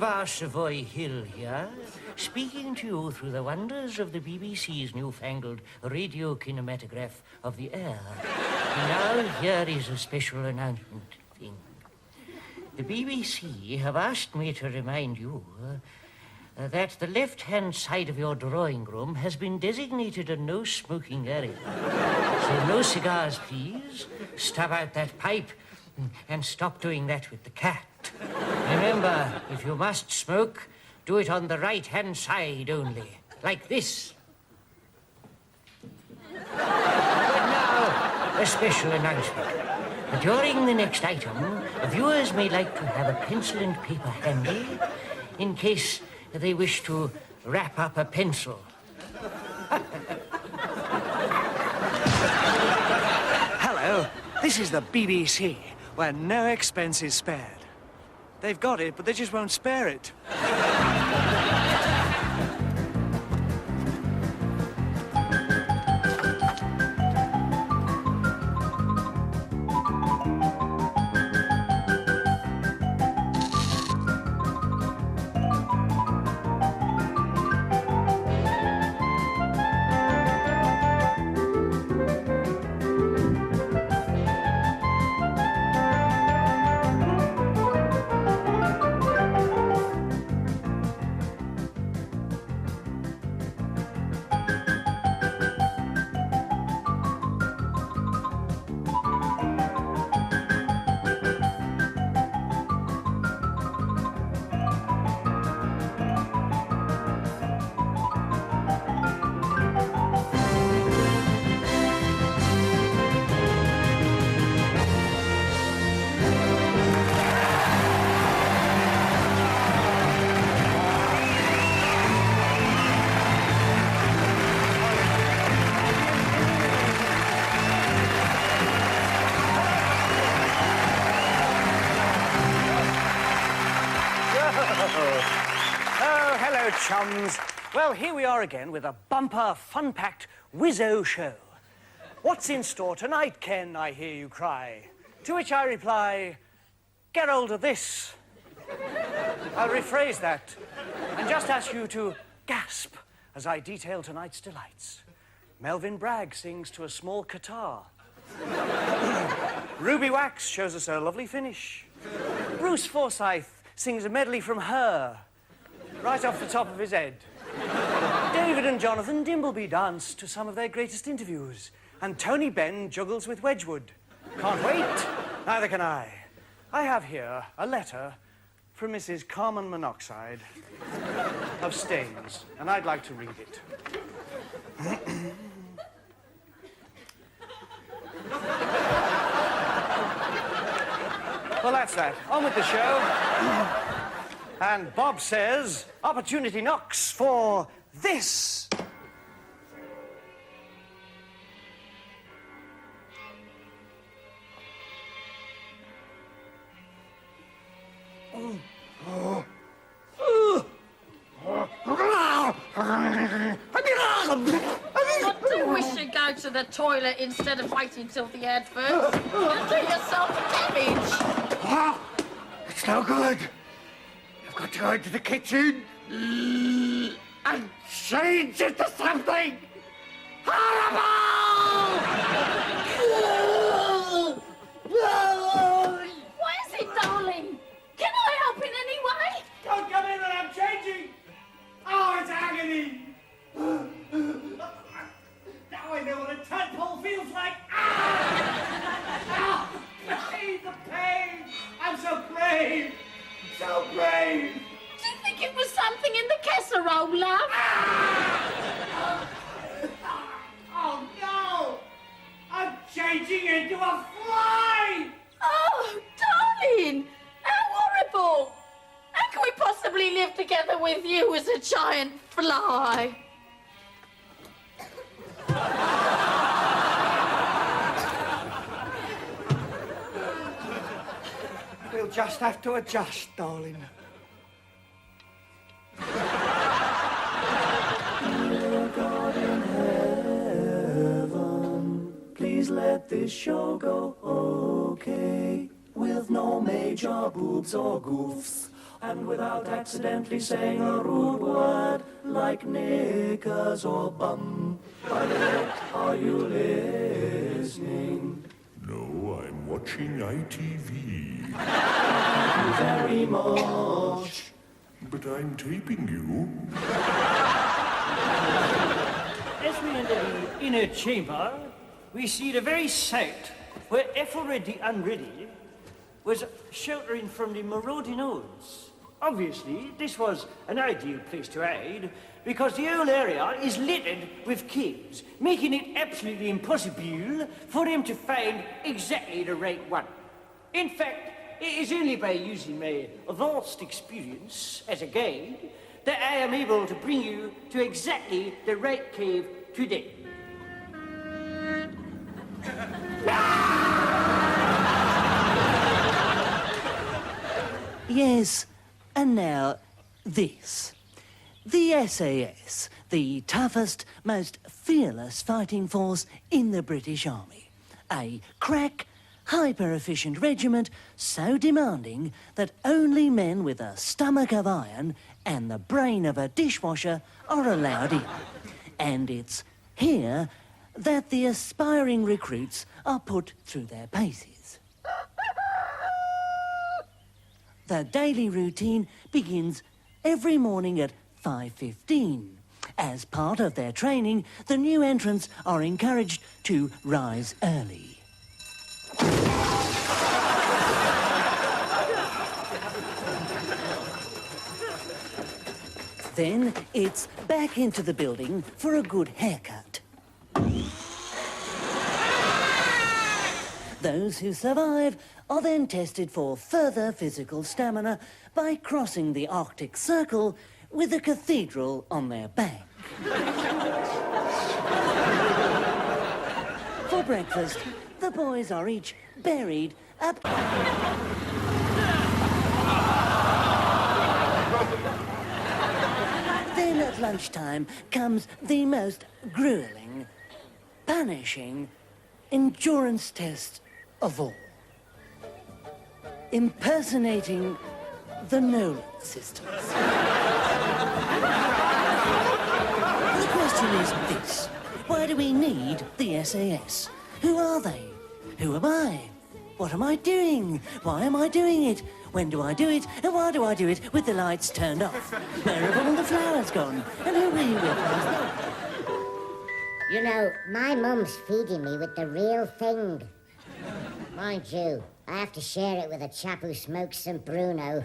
Boulevard Savoy Hill here, speaking to you through the wonders of the BBC's newfangled radio kinematograph of the air. Now, here is a special announcement thing. The BBC have asked me to remind you that the left-hand side of your drawing room has been designated a no-smoking area. So no cigars, please. Stub out that pipe and stop doing that with the cat. Remember, if you must smoke, do it on the right-hand side only, like this. But now, a special announcement. During the next item, viewers may like to have a pencil and paper handy in case they wish to wrap up a pencil. Hello, this is the BBC, where no expense is spared. They've got it, but they just won't spare it. Oh, hello, chums. Well, here we are again with a bumper, fun-packed Wizzo show. What's in store tonight, Ken, I hear you cry? To which I reply, get hold of this. I'll rephrase that and just ask you to gasp as I detail tonight's delights. Melvin Bragg sings to a small guitar. Ruby Wax shows us her lovely finish. Bruce Forsyth sings a medley from Her, right off the top of his head. David and Jonathan Dimbleby dance to some of their greatest interviews. And Tony Benn juggles with Wedgwood. Can't wait. Neither can I. I have here a letter from Mrs. Carmen Monoxide of Staines, and I'd like to read it. Well, that's that. On with the show. And Bob says, opportunity knocks for this. What do you wish to go to the toilet instead of waiting till the advert? You'll do yourself damage. It's no good. You've got to go into the kitchen and change into something horrible! What is it, darling? Can I help in any way? Don't come in when I'm changing! Oh, it's agony! Now I know what a tadpole feels like! Ah! The pain! I'm so brave! So brave! Do you think it was something in the casserole, love? Oh, no! I'm changing into a fly! Oh, darling! How horrible! How can we possibly live together with you as a giant fly? We'll just have to adjust, darling. Dear God in heaven, please let this show go okay, with no major boobs or goofs and without accidentally saying a rude word like knickers or bum. By the way, are you listening? No, I'm watching ITV. Thank you very much. But I'm taping you. As we enter the inner chamber, we see the very site where Everett the Unready was sheltering from the marauding Odes. Obviously, this was an ideal place to hide, because the whole area is littered with caves, making it absolutely impossible for him to find exactly the right one. In fact, it is only by using my vast experience as a guide that I am able to bring you to exactly the right cave today. Yes, and now this. The SAS, the toughest, most fearless fighting force in the British Army. A crack, hyper-efficient regiment so demanding that only men with a stomach of iron and the brain of a dishwasher are allowed in. And it's here that the aspiring recruits are put through their paces. The daily routine begins every morning at 5:15. As part of their training, the new entrants are encouraged to rise early. Then it's back into the building for a good haircut. Those who survive are then tested for further physical stamina by crossing the Arctic Circle with a cathedral on their back. For breakfast, the boys are each buried up... Then at lunchtime comes the most grueling, punishing endurance test of all. Impersonating the Nolan sisters. The question is this: why do we need the SAS? Who are they? Who am I? What am I doing? Why am I doing it? When do I do it? And why do I do it with the lights turned off? Where have all the flowers gone? And who were you with last night? You know, my mum's feeding me with the real thing. Mind you, I have to share it with a chap who smokes some Bruno.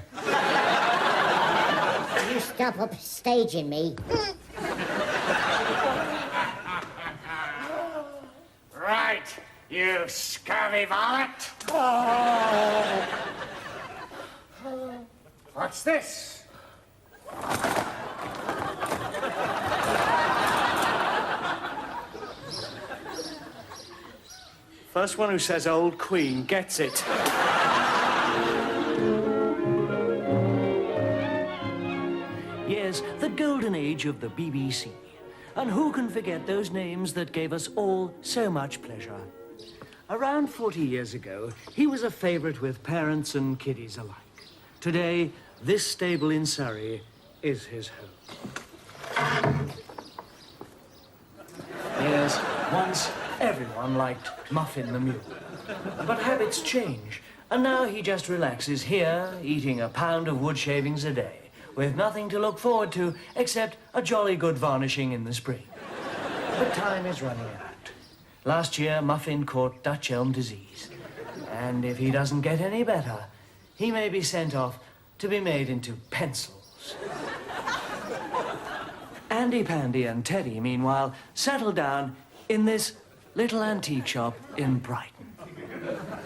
You stop upstaging me. Right, you scurvy varlet. What's this? First one who says old queen gets it. Yes, the golden age of the BBC. And who can forget those names that gave us all so much pleasure? Around 40 years ago, he was a favourite with parents and kiddies alike. Today, this stable in Surrey is his home. Yes, once everyone liked Muffin the Mule. But habits change, and now he just relaxes here, eating a pound of wood shavings a day, with nothing to look forward to except a jolly good varnishing in the spring. But time is running out. Last year, Muffin caught Dutch elm disease. And if he doesn't get any better, he may be sent off to be made into pencils. Andy Pandy and Teddy, meanwhile, settle down in this little antique shop in Brighton.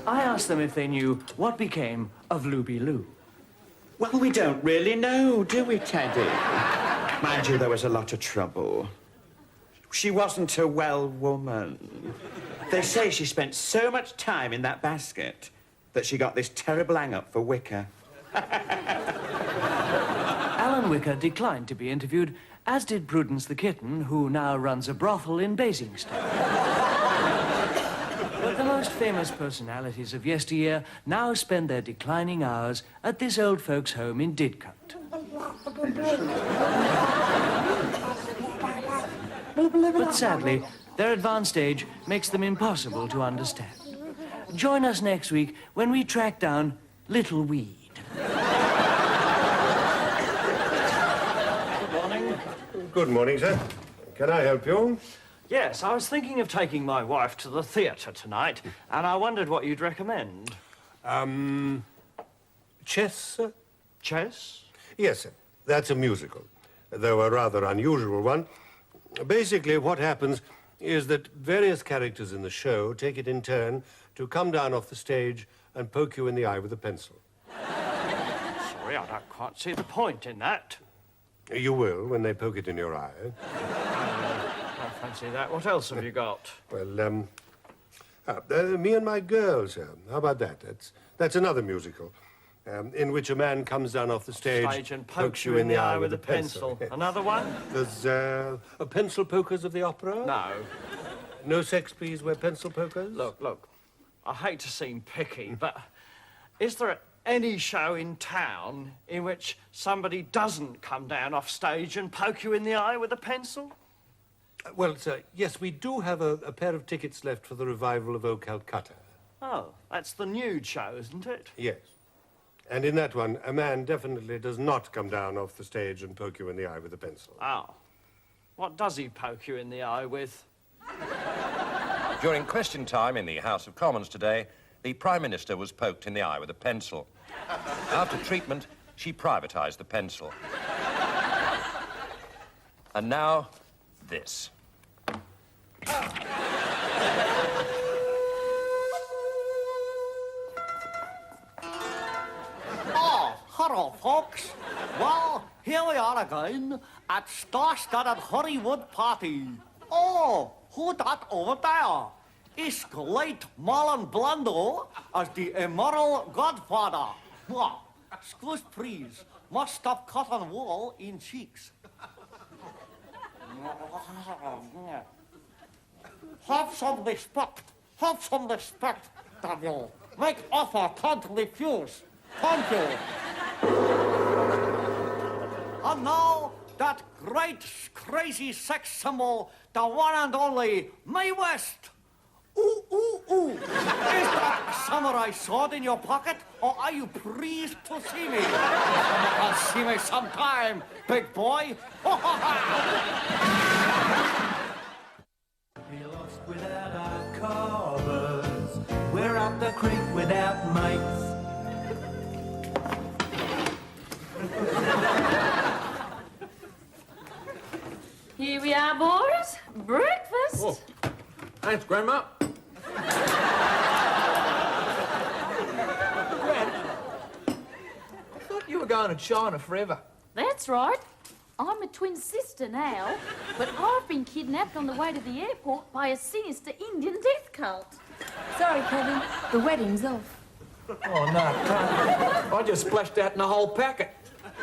I asked them if they knew what became of Luby Lou. Well, we don't really know, do we, Teddy? Mind you, there was a lot of trouble. She wasn't a well woman. They say she spent so much time in that basket that she got this terrible hang-up for Wicker. Alan Wicker declined to be interviewed, as did Prudence the kitten, who now runs a brothel in Basingstoke. But the most famous personalities of yesteryear now spend their declining hours at this old folks' home in Didcot. But sadly, their advanced age makes them impossible to understand. Join us next week when we track down Little Weed. Good morning. Good morning, sir. Can I help you? Yes, I was thinking of taking my wife to the theatre tonight, and I wondered what you'd recommend. Chess, sir? Chess? Yes, sir. That's a musical, though a rather unusual one. Basically, what happens is that various characters in the show take it in turn to come down off the stage and poke you in the eye with a pencil. Sorry, I don't quite see the point in that. You will when they poke it in your eye. I fancy that. What else have you got? Well, Me and My Girl, sir. How about that? That's another musical, in which a man comes down off the stage and pokes you in the eye with a pencil. Another one? There's a Pencil Pokers of the Opera. No. No sex, please, wear pencil pokers? Look, I hate to seem picky, but is there any show in town in which somebody doesn't come down off stage and poke you in the eye with a pencil? Well, sir, yes, we do have a pair of tickets left for the revival of O Calcutta. Oh, that's the nude show, isn't it? Yes. And in that one, a man definitely does not come down off the stage and poke you in the eye with a pencil. Oh. What does he poke you in the eye with? During question time in the House of Commons today, the Prime Minister was poked in the eye with a pencil. After treatment, she privatised the pencil. And now, this. Oh, hello, folks. Well, here we are again at star-studded Hollywood party. Oh, who that over there? It's late Marlon Brando as the immoral godfather. Excuse, please. Must stop cotton wool in cheeks. Have some respect. Have some respect, Daniel. Make offer, can't refuse. Thank you. And now, that great, crazy sex symbol, the one and only Mae West. Ooh, ooh, ooh. Is that samurai sword in your pocket, or are you pleased to see me? You can see me sometime, big boy. We're lost without our covers. We're up the creek without mates. Here we are, boys. Breakfast. Oh, thanks, Grandma. Gran, I thought you were going to China forever. That's right. I'm a twin sister now, but I've been kidnapped on the way to the airport by a sinister Indian death cult. Sorry, Kevin. The wedding's off. Oh, no, I just splashed out in a whole packet.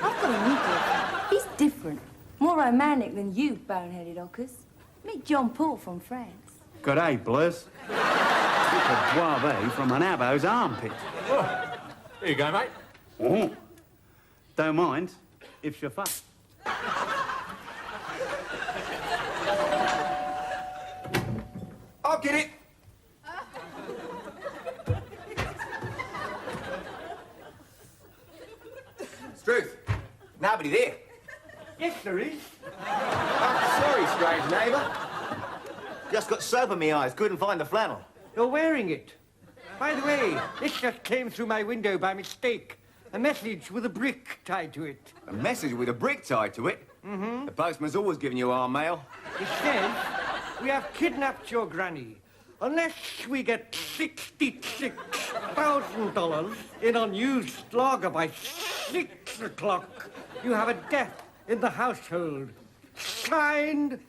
I've got a new boyfriend. He's different. More romantic than you, bone-headed ockers. Meet John Paul from France. Good day, Bliss. It's a boivee from an abo's armpit. Oh, here you go, mate. Oh. Don't mind if you're fat. I'll get it. Struth, nobody there. Yes, there is. Sorry, strange neighbour. Just got soap in my eyes, couldn't find the flannel. You're wearing it. By the way, this just came through my window by mistake. A message with a brick tied to it. A message with a brick tied to it? Mm-hmm. The postman's always giving you our mail. It says, we have kidnapped your granny. Unless we get $66,000 in unused lager by 6 o'clock, you have a death in the household. Signed,